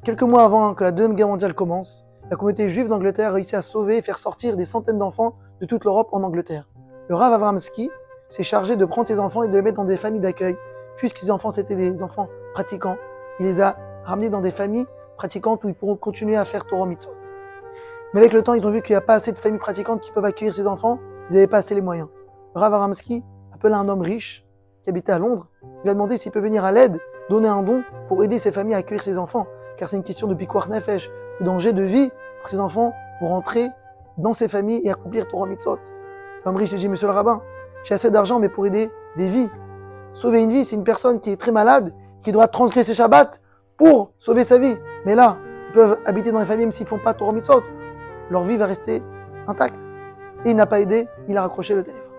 Quelques mois avant que la Deuxième Guerre mondiale commence, la communauté juive d'Angleterre a réussi à sauver et faire sortir des centaines d'enfants de toute l'Europe en Angleterre. Le Rav Avramsky s'est chargé de prendre ces enfants et de les mettre dans des familles d'accueil. Puisque ces enfants c'était des enfants pratiquants, il les a ramenés dans des familles pratiquantes où ils pourront continuer à faire Torah Mitzvot. Mais avec le temps, ils ont vu qu'il n'y a pas assez de familles pratiquantes qui peuvent accueillir ces enfants, ils n'avaient pas assez les moyens. Le Rav Avramsky appela un homme riche qui habitait à Londres, il lui a demandé s'il peut venir à l'aide, donner un don pour aider ces familles à accueillir ces enfants, car c'est une question de pikuach nefesh, de danger de vie pour ces enfants pour rentrer dans ces familles et accomplir Torah Mitzvot. L'homme riche lui dit, monsieur le rabbin, j'ai assez d'argent mais pour aider des vies. Sauver une vie, c'est une personne qui est très malade, qui doit transgresser Shabbat pour sauver sa vie. Mais là, ils peuvent habiter dans les familles même s'ils ne font pas Torah Mitzvot. Leur vie va rester intacte. Et il n'a pas aidé, il a raccroché le téléphone.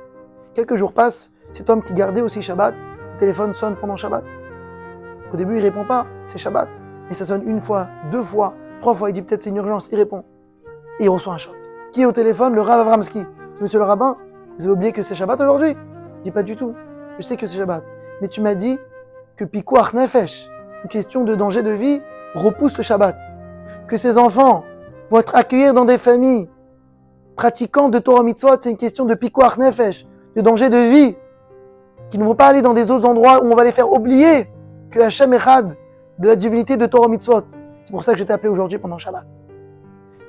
Quelques jours passent, cet homme qui gardait aussi Shabbat, le téléphone sonne pendant Shabbat. Au début, il ne répond pas, c'est Shabbat. Mais ça sonne une fois, deux fois, trois fois, il dit peut-être c'est une urgence, il répond. Et il reçoit un choc. Qui est au téléphone? Le Rav Avramsky. Monsieur le rabbin, vous avez oublié que c'est Shabbat aujourd'hui? Il dit pas du tout. Je sais que c'est Shabbat. Mais tu m'as dit que pikuach nefesh, une question de danger de vie, repousse le Shabbat. Que ces enfants vont être accueillis dans des familles pratiquant de Torah Mitzvot, c'est une question de pikuach nefesh, de danger de vie, qui ne vont pas aller dans des autres endroits où on va les faire oublier que Hashem Echad, de la divinité de Torah Mitzvot. C'est pour ça que je t'ai appelé aujourd'hui pendant Shabbat.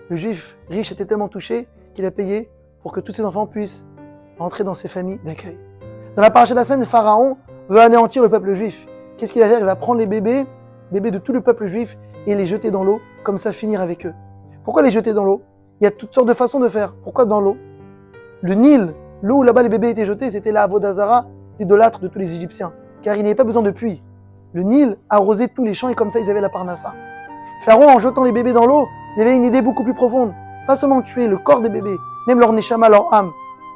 Le juif riche était tellement touché qu'il a payé pour que tous ses enfants puissent rentrer dans ces familles d'accueil. Dans la paracha de la semaine, Pharaon veut anéantir le peuple juif. Qu'est-ce qu'il va faire? Il va prendre les bébés de tout le peuple juif, et les jeter dans l'eau, comme ça finir avec eux. Pourquoi les jeter dans l'eau? Il y a toutes sortes de façons de faire. Pourquoi dans l'eau? Le Nil, l'eau où là-bas les bébés étaient jetés, c'était la Avodazara, l'idolâtre de tous les Égyptiens, car il n'y avait pas besoin de puits. Le Nil arrosait tous les champs et comme ça ils avaient la parnassa. Pharaon, en jetant les bébés dans l'eau, il avait une idée beaucoup plus profonde. Pas seulement tuer le corps des bébés, même leur neshama, leur âme.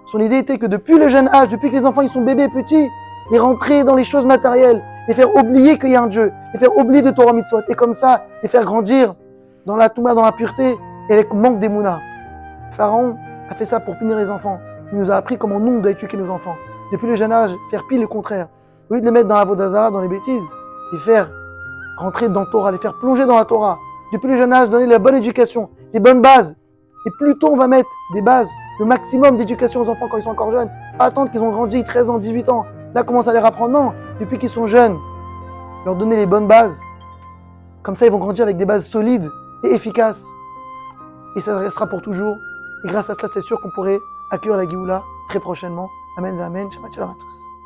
Son idée était que depuis le jeune âge, depuis que les enfants ils sont bébés petits, les rentrer dans les choses matérielles, les faire oublier qu'il y a un Dieu, les faire oublier de Torah Mitzvot, et comme ça, les faire grandir dans la Touma, dans la pureté, et avec manque d'émouna. Pharaon a fait ça pour punir les enfants. Il nous a appris comment nous, on doit éduquer nos enfants. Depuis le jeune âge, faire pile le contraire. Au lieu de les mettre dans la Vodazara, dans les bêtises, les faire rentrer dans Torah, les faire plonger dans la Torah. Depuis le jeune âge, donner la bonne éducation, les bonnes bases. Et plus tôt on va mettre des bases, le maximum d'éducation aux enfants quand ils sont encore jeunes, pas attendre qu'ils ont grandi 13 ans, 18 ans. Là, commence à les apprendre. Non, depuis qu'ils sont jeunes, leur donner les bonnes bases. Comme ça, ils vont grandir avec des bases solides et efficaces. Et ça restera pour toujours. Et grâce à cela, c'est sûr qu'on pourrait accueillir la Géoula très prochainement. Amen, amen. Shabbat shalom à tous.